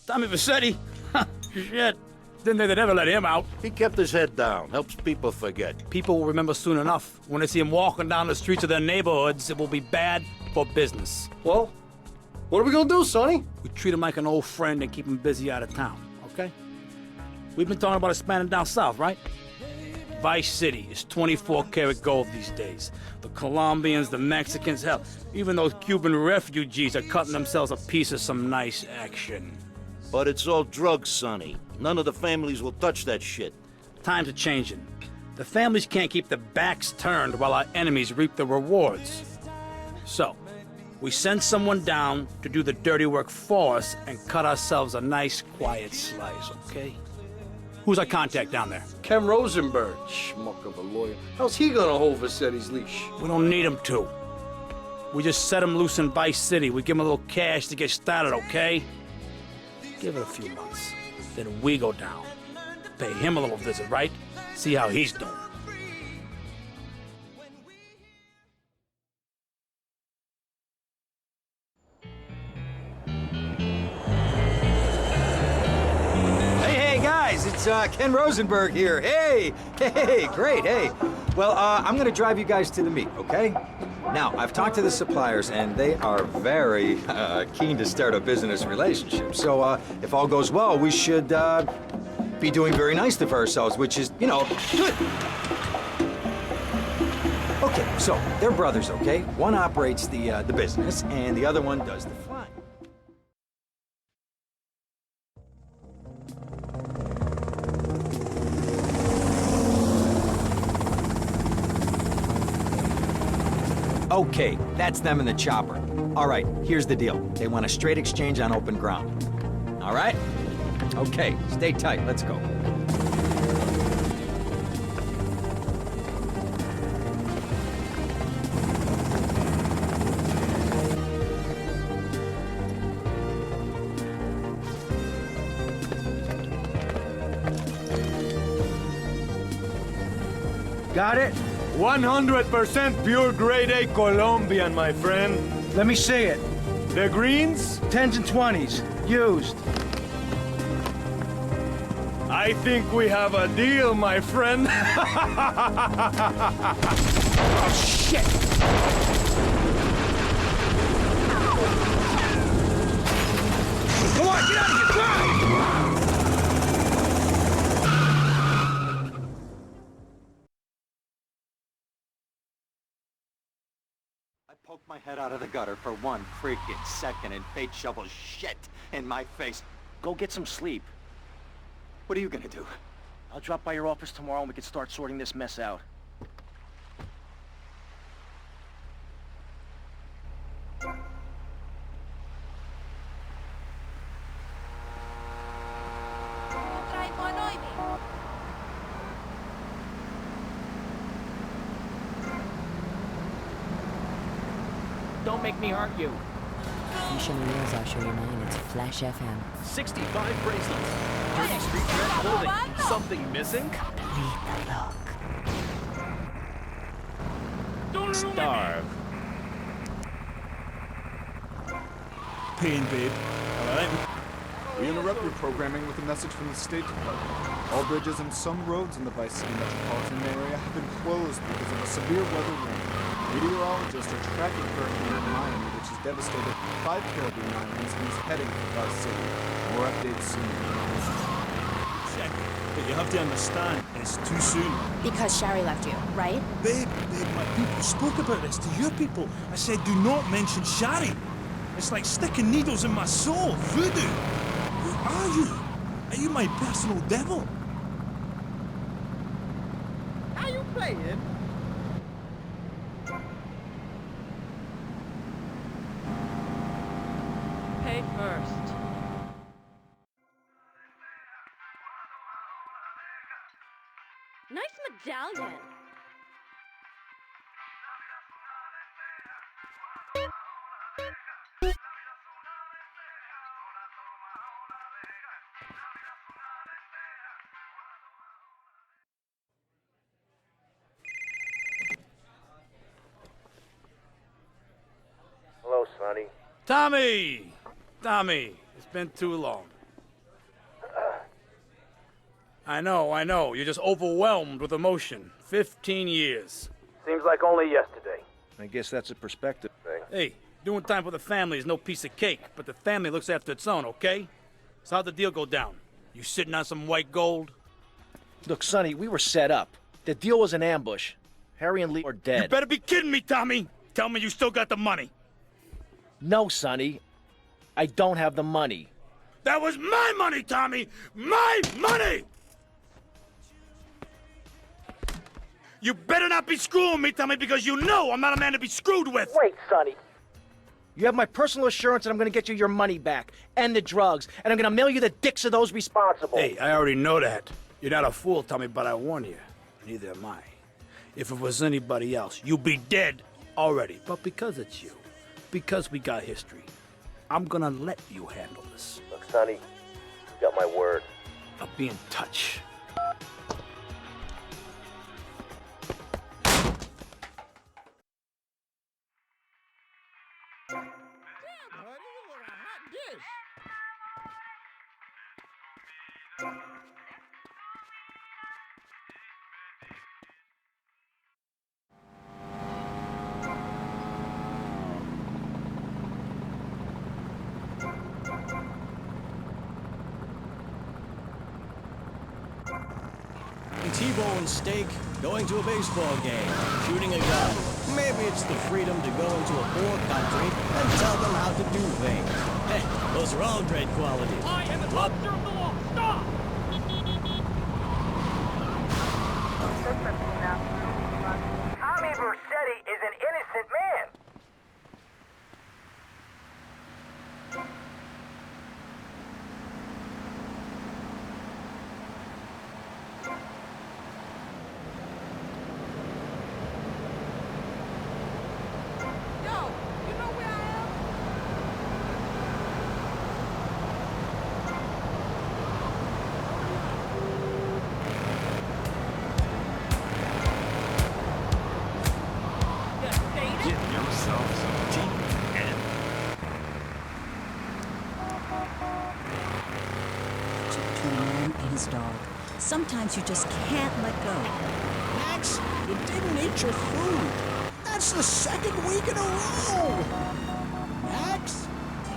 Tommy Vassetti? Shit. Didn't think they'd ever let him out. He kept his head down. Helps people forget. People will remember soon enough. When they see him walking down the streets of their neighborhoods, it will be bad for business. Well, what are we gonna do, Sonny? We treat him like an old friend and keep him busy out of town, okay? We've been talking about expanding down south, right? Vice City is 24-karat gold these days. The Colombians, the Mexicans, hell, even those Cuban refugees are cutting themselves a piece of some nice action. But it's all drugs, Sonny. None of the families will touch that shit. Times are changing. The families can't keep their backs turned while our enemies reap the rewards. So, we send someone down to do the dirty work for us and cut ourselves a nice, quiet slice, okay? Who's our contact down there? Ken Rosenberg, schmuck of a lawyer. How's he gonna hold Vassetti's leash? We don't need him to. We just set him loose in Vice City. We give him a little cash to get started, okay? Give it a few months. Then we go down. Pay him a little visit, right? See how he's doing. Hey, guys, it's Ken Rosenberg here. Hey, great, hey. Well, I'm gonna drive you guys to the meet, okay? Now, I've talked to the suppliers, and they are very keen to start a business relationship. So, if all goes well, we should be doing very nicely for ourselves, which is, you know, good. Okay, so they're brothers, okay? One operates the business, and the other one does the flying. Okay, that's them in the chopper. All right, here's the deal. They want a straight exchange on open ground. All right? Okay, stay tight. Let's go. Got it? 100% pure grade A Colombian, my friend. Let me see it. The greens? 10s and 20s. Used. I think we have a deal, my friend. Oh, shit! Come on, get out of here! Drive! I poked my head out of the gutter for one freaking second and fate shovels shit in my face. Go get some sleep. What are you gonna do? I'll drop by your office tomorrow and we can start sorting this mess out. Don't make me hurt you. You show me yours, I'll show you mine. It's Flash FM. 65 bracelets. Dirty street red clothing. Something missing? Complete the look. Starve. Pain, babe. Alright. We interrupt your programming with a message from the State Department. All bridges and some roads in the Vice City metropolitan area have been closed because of a severe weather warning. Meteorologists are tracking Hurricane Miami, which has devastated 5 Caribbean islands and is heading for Vice City. More updates soon. Check. But you have to understand, it's too soon. Because Shari left you, right? Babe, my people spoke about this to your people. I said, do not mention Shari. It's like sticking needles in my soul. Voodoo. Who are you? Are you my personal devil? Are you playing? Pay first. Nice medallion. Hello, Sonny. Tommy! Tommy, it's been too long. I know. You're just overwhelmed with emotion. 15 years. Seems like only yesterday. I guess that's a perspective thing. Hey, doing time for the family is no piece of cake, but the family looks after its own, okay? So how'd the deal go down? You sitting on some white gold? Look, Sonny, we were set up. The deal was an ambush. Harry and Lee are dead. You better be kidding me, Tommy! Tell me you still got the money. No, Sonny. I don't have the money. That was my money, Tommy! My money! You better not be screwing me, Tommy, because you know I'm not a man to be screwed with! Wait, Sonny. You have my personal assurance that I'm gonna get you your money back, and the drugs, and I'm gonna mail you the dicks of those responsible. Hey, I already know that. You're not a fool, Tommy, but I warn you. Neither am I. If it was anybody else, you'd be dead already. But because it's you, because we got history, I'm gonna let you handle this. Look, Sonny, you got my word. I'll be in touch. T-bone steak, going to a baseball game, shooting a gun. Maybe it's the freedom to go into a poor country and tell them how to do things. Hey, those are all great qualities. I am an officer of the law. Stop! Tommy Vercetti is an innocent man. Dog. Sometimes you just can't let go. Max, you didn't eat your food. That's the second week in a row. Max?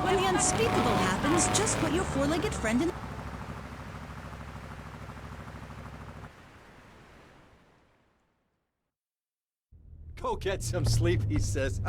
When the unspeakable happens, just put your four-legged friend in. Go get some sleep, he says.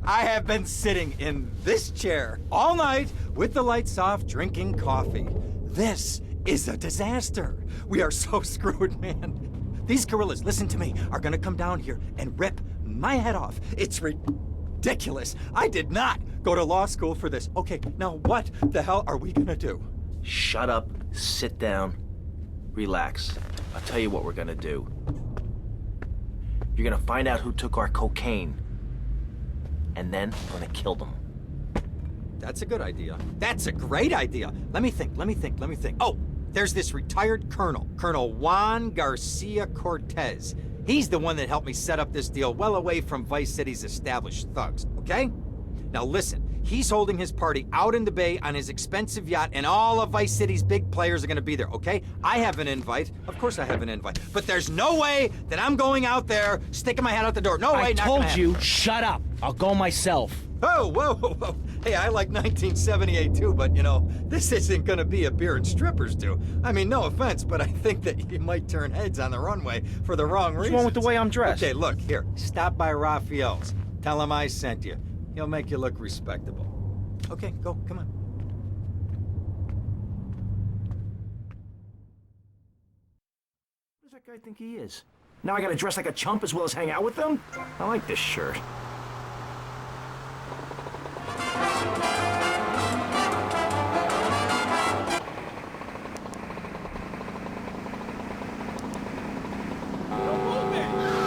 I have been sitting in this chair all night with the lights off, drinking coffee. This is a disaster. We are so screwed, man. These gorillas, listen to me, are gonna come down here and rip my head off. It's ridiculous. I did not go to law school for this. Okay, now what the hell are we gonna do? Shut up, sit down, relax. I'll tell you what we're gonna do. You're gonna find out who took our cocaine, and then we're gonna kill them. That's a good idea. That's a great idea. Let me think. Oh, there's this retired colonel, Colonel Juan Garcia Cortez. He's the one that helped me set up this deal well away from Vice City's established thugs, okay? Now listen, he's holding his party out in the bay on his expensive yacht, and all of Vice City's big players are gonna be there, okay? I have an invite. Of course I have an invite. But there's no way that I'm going out there, sticking my head out the door. No way, I not told gonna happen. you, shut up. I'll go myself. Oh, whoa. Hey, I like 1978 too, but you know, this isn't gonna be a beer and strippers do. I mean, no offense, but I think that you might turn heads on the runway for the wrong reasons. What's wrong with the way I'm dressed? Okay, look, here, stop by Raphael's. Tell him I sent you. He'll make you look respectable. Okay, go, come on. Who does that guy think he is? Now I gotta dress like a chump as well as hang out with them? I like this shirt.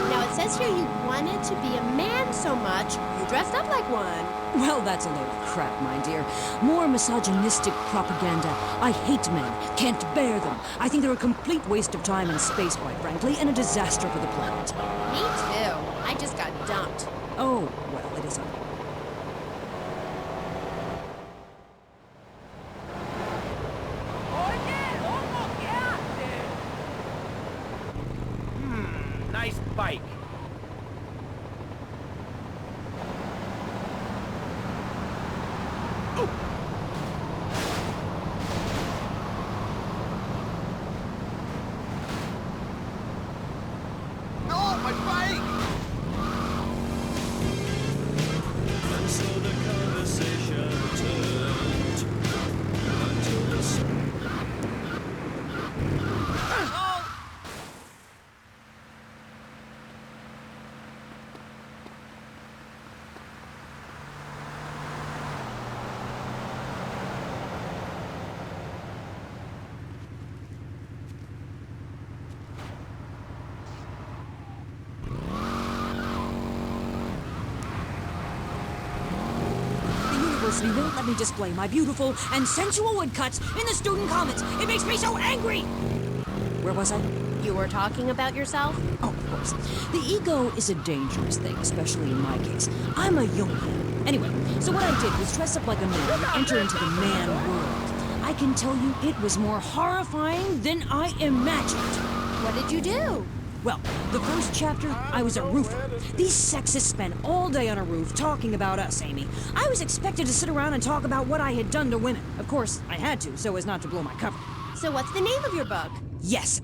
Now, it says here you wanted to be a man so much, you dressed up like one. Well, that's a load of crap, my dear. More misogynistic propaganda. I hate men. Can't bear them. I think they're a complete waste of time and space, quite frankly, and a disaster for the planet. Me too. I just got dumped. Oh, well, it isn't. university won't let me display my beautiful and sensual woodcuts in the student commons. It makes me so angry! Where was I? You were talking about yourself? Oh, of course. The ego is a dangerous thing, especially in my case. I'm a Jungian. Anyway, so what I did was dress up like a man and enter into the man world. I can tell you it was more horrifying than I imagined. What did you do? Well, the first chapter, I was a roofer. These sexists spend all day on a roof talking about us, Amy. I was expected to sit around and talk about what I had done to women. Of course, I had to, so as not to blow my cover. So what's the name of your book? Yes.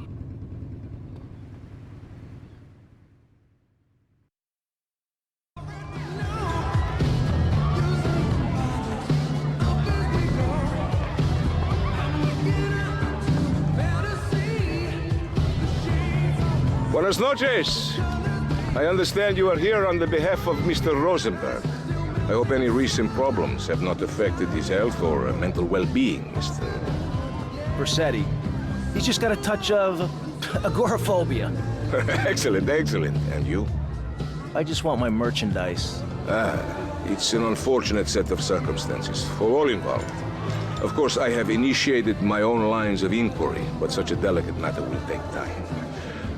Buenas noches. I understand you are here on the behalf of Mr. Rosenberg. I hope any recent problems have not affected his health or mental well-being, Mr. Vercetti. He's just got a touch of agoraphobia. Excellent, excellent. And you? I just want my merchandise. It's an unfortunate set of circumstances for all involved. Of course, I have initiated my own lines of inquiry, but such a delicate matter will take time.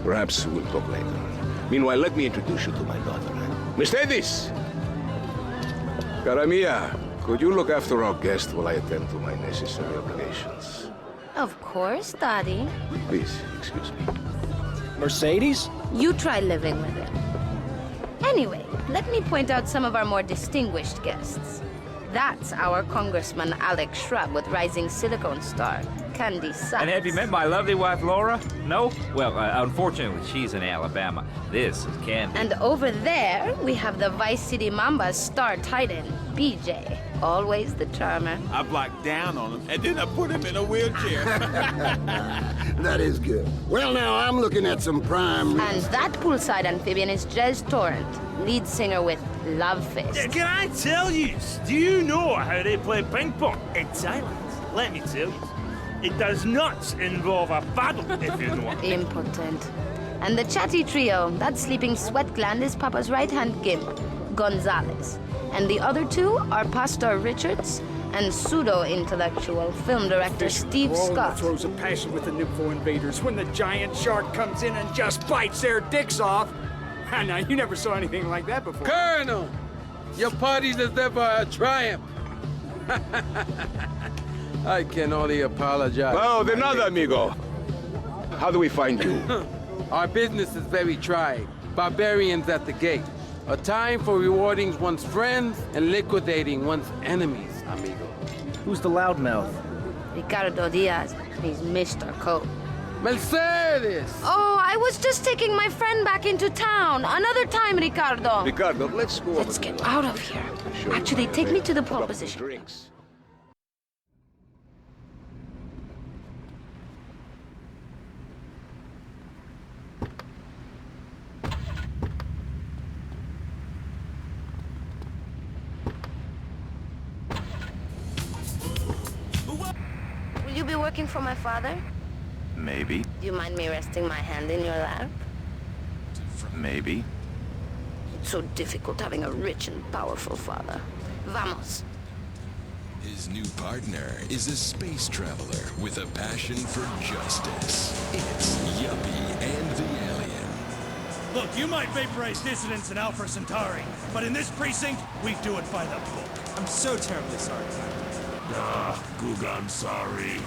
Perhaps we'll talk later. Meanwhile, let me introduce you to my daughter. Mercedes! Cara mia, could you look after our guest while I attend to my necessary obligations? Of course, Daddy. Please, excuse me. Mercedes? You try living with him. Anyway, let me point out some of our more distinguished guests. That's our Congressman Alex Shrub with Rising Silicon Star, Candy Sachs. And have you met my lovely wife, Laura? No? Well, unfortunately, she's in Alabama. This is Candy. And over there, we have the Vice City Mamba's star titan, BJ. Always the charmer. I blocked down on him, and then I put him in a wheelchair. That is good. Well, now, I'm looking at some prime... And that poolside amphibian is Jez Torrent, lead singer with Love Fist. Yeah, can I tell you? Do you know how they play ping pong? It's silent. Let me tell you. It does not involve a paddle, if you know what. Impotent. And the chatty trio, that sleeping sweat gland is Papa's right-hand gimp, Gonzalez. And the other two are Pastor Richards and pseudo-intellectual film director Steve Scott. Throws a passion with the Nympho invaders when the giant shark comes in and just bites their dicks off. Now, you never saw anything like that before. Colonel, your party deserve a triumph. I can only apologize. Oh, de nada, amigo. How do we find you? Our business is very trying. Barbarians at the gate. A time for rewarding one's friends and liquidating one's enemies, amigo. Who's the loudmouth? Ricardo Diaz. He's Mr. Coat. Mercedes! Oh, I was just taking my friend back into town. Another time, Ricardo. Ricardo, let's go. Let's get out of here. Actually, take me to the pole position. Drinks. Will you be working for my father? Maybe. Do you mind me resting my hand in your lap? Maybe. It's so difficult having a rich and powerful father. Vamos. His new partner is a space traveler with a passion for justice. It's Yuppie and the Alien. Look, you might vaporize dissidents in Alpha Centauri, but in this precinct, we do it by the book. I'm so terribly sorry. Gugan, sorry.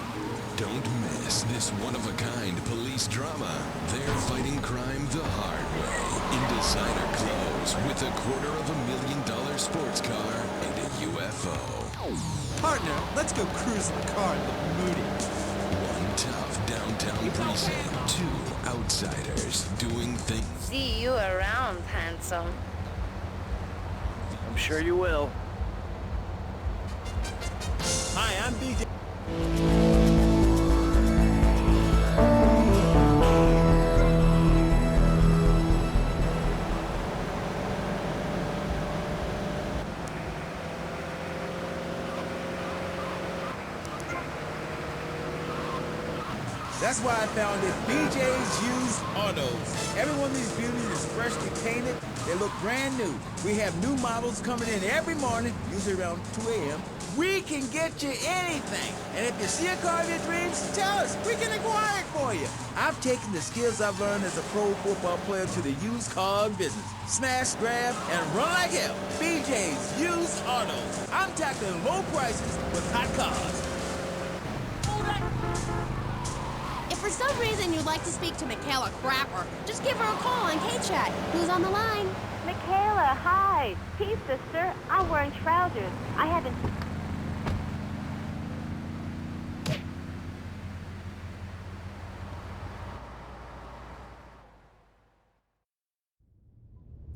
Don't miss this one-of-a-kind police drama. They're fighting crime the hard way. In designer clothes with $250,000 sports car and a UFO. Partner, let's go cruise in the car and look moody. One tough downtown precinct. Two outsiders doing things. See you around, handsome. I'm sure you will. Hi, I'm BJ. That's why I found it BJ's Used Autos. Every one of these beauties is freshly painted, They look brand new. We have new models coming in every morning, usually around 2 a.m. We can get you anything. And if you see a car of your dreams, tell us. We can acquire it for you. I've taken the skills I've learned as a pro football player to the used car business. Smash, grab, and run like hell. BJ's Used Autos. I'm tackling low prices with hot cars. If for some reason you'd like to speak to Michaela Crapper, just give her a call on K-Chat. Who's on the line? Michaela, hi. Hey, sister. I'm wearing trousers. I haven't...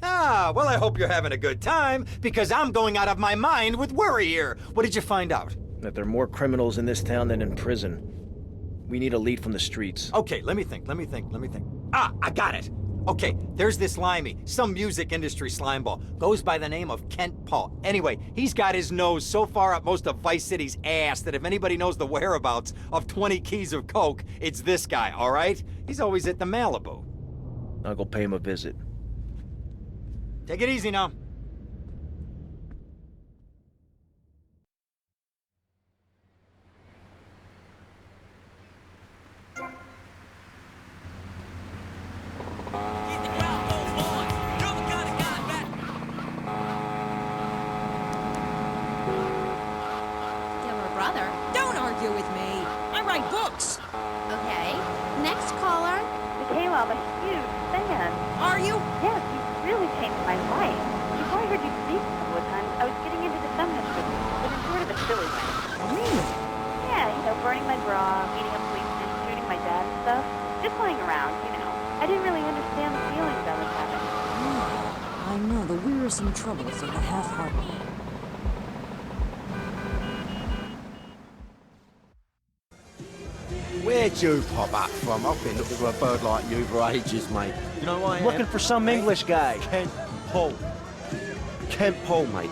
Ah, well, I hope you're having a good time, because I'm going out of my mind with worry here. What did you find out? That there are more criminals in this town than in prison. We need a lead from the streets. Okay, let me think. Ah, I got it. Okay, there's this limey, some music industry slimeball. Goes by the name of Kent Paul. Anyway, he's got his nose so far up most of Vice City's ass that if anybody knows the whereabouts of 20 keys of coke, it's this guy, all right? He's always at the Malibu. I'll go pay him a visit. Take it easy now. Brother. Don't argue with me. I write books. Okay. Next caller. Michaela, I'm a huge fan. Are you? Yes, you really changed my life. Before I heard you speak a couple of times, I was getting into the feminist business, but in sort of a silly way. Really? Yeah, burning my bra, beating up policemen, shooting my dad and stuff. Just playing around, I didn't really understand the feelings I was having. I know, the wearisome troubles of the half-hearted. Where'd you pop up from? I've been looking for a bird like you for ages, mate. You know why I am? Looking for some English guy. Kent Paul. Kent Paul, mate.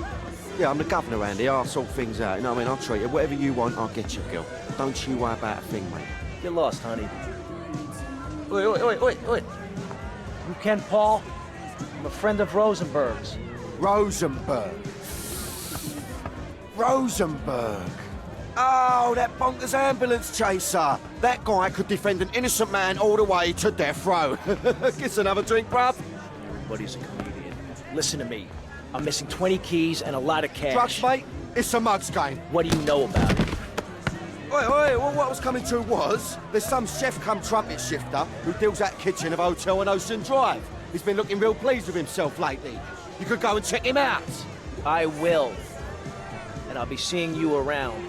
Yeah, I'm the governor around here. I'll sort things out. You know what I mean? I'll treat you. Whatever you want, I'll get you, girl. Don't you worry about a thing, mate. Get lost, honey. Oi. You Ken Paul? I'm a friend of Rosenberg's. Rosenberg. Oh, that bonkers ambulance chaser. That guy could defend an innocent man all the way to death row. Gets another drink, bruv? Everybody's a comedian. Listen to me. I'm missing 20 keys and a lot of cash. Drugs, mate? It's a mug's game. What do you know about it? Oi, well, what I was coming to was, there's some chef come trumpet shifter who deals that kitchen of a hotel on Ocean Drive. He's been looking real pleased with himself lately. You could go and check him out. I will. And I'll be seeing you around.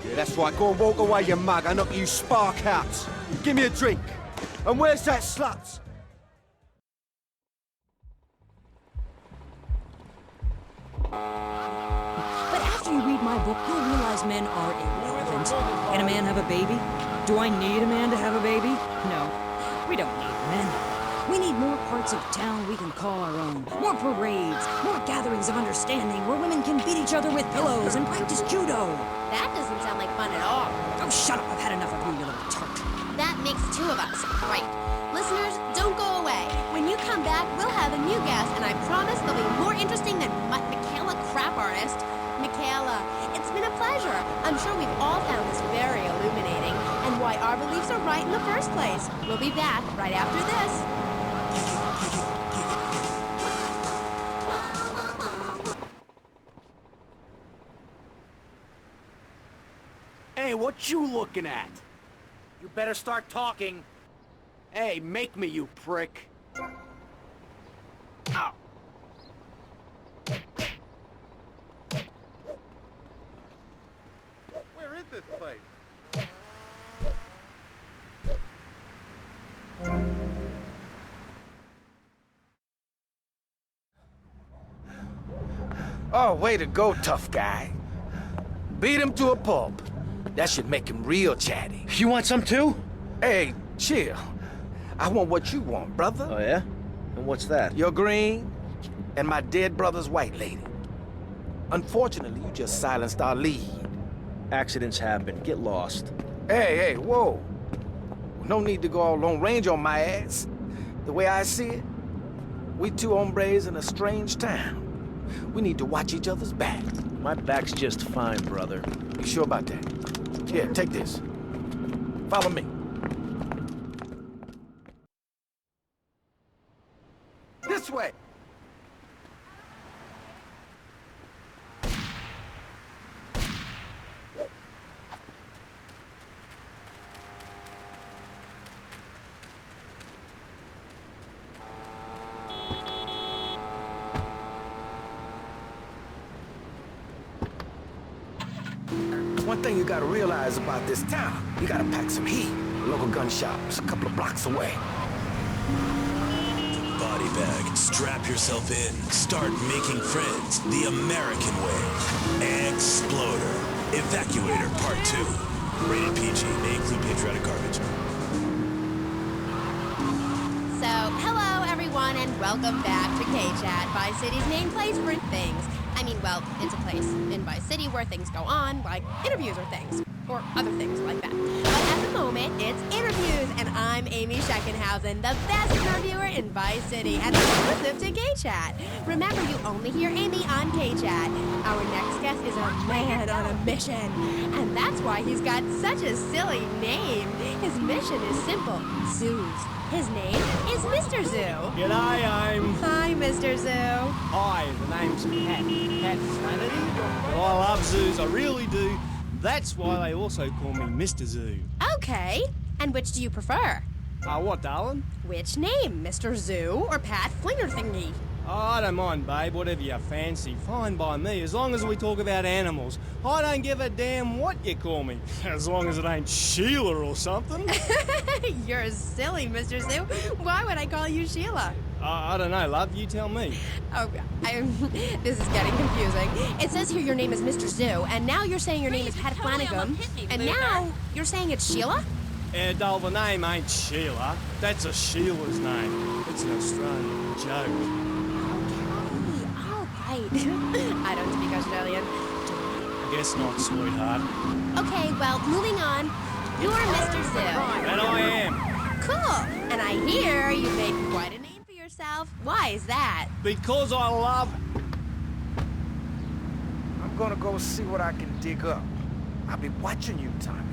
Yeah, that's right. Go and walk away, you mug. I'll knock you spark out. Give me a drink. And where's that slut? But after you read my book, you'll realize men are irrelevant. Can a man have a baby? Do I need a man to have a baby? No, we don't need men. We need more parts of town we can call our own. More parades, more gatherings of understanding where women can beat each other with pillows and practice judo. That doesn't sound like fun at all. Oh, shut up. I've had enough of you, you little tart. That makes two of us. Great. Listeners, don't go away. When you come back, we'll have a new guest, and I promise they'll be more interesting than Michaela Crap Artist. Michaela, it's been a pleasure. I'm sure we've all found this very illuminating, and why our beliefs are right in the first place. We'll be back right after this. Hey, what you looking at? You better start talking. Hey, make me, you prick. Ow. Where is this place? Oh, way to go, tough guy. Beat him to a pulp. That should make him real chatty. You want some too? Hey, chill. I want what you want, brother. Oh, yeah? And what's that? Your green and my dead brother's white lady. Unfortunately, you just silenced our lead. Accidents happen. Get lost. Hey, whoa. No need to go all Lone Ranger on my ass. The way I see it, we two hombres in a strange town. We need to watch each other's back. My back's just fine, brother. You sure about that? Here, take this. Follow me. This way! One thing you gotta realize about this town, you gotta pack some heat. Local gun shop's a couple of blocks away. Body bag, strap yourself in, start making friends the American way. Exploder, Evacuator Part 2. Rated PG, may include patriotic garbage. So, hello everyone and welcome back to K-Chat, Vice City's main place for things. I mean, well, it's a place in Vice City where things go on, like interviews or things, or other things like that. But at the moment, it's interviews, and I'm Amy Scheckenhausen, the best interviewer in Vice City, and exclusive to K-Chat. Remember, you only hear Amy on K-Chat. Our next guest is a man on a mission, and that's why he's got such a silly name. His mission is simple, zoos. His name is Mr. Zoo. G'day, Aim. Hi, Mr. Zoo. Hi, the name's Pat Flannery. But I love zoos, I really do. That's why they also call me Mr. Zoo. Okay. And which do you prefer? What, darling? Which name, Mr. Zoo or Pat Flinger Thingy? Oh, I don't mind, babe, whatever you fancy. Fine by me, as long as we talk about animals. I don't give a damn what you call me, as long as it ain't Sheila or something. You're silly, Mr. Zoo. Why would I call you Sheila? I don't know, love, you tell me. Oh, this is getting confusing. It says here your name is Mr. Zoo, and now you're saying your name is Pat Flanagan, and now you're saying it's Sheila? Doll, the name ain't Sheila. That's a Sheila's name. It's an Australian joke. Right. I don't speak Australian. Guess not, sweetheart. Okay, well, moving on. You're Mr. Zoo. And I am. Cool. And I hear you made quite a name for yourself. Why is that? Because I love... I'm gonna go see what I can dig up. I'll be watching you, Tommy.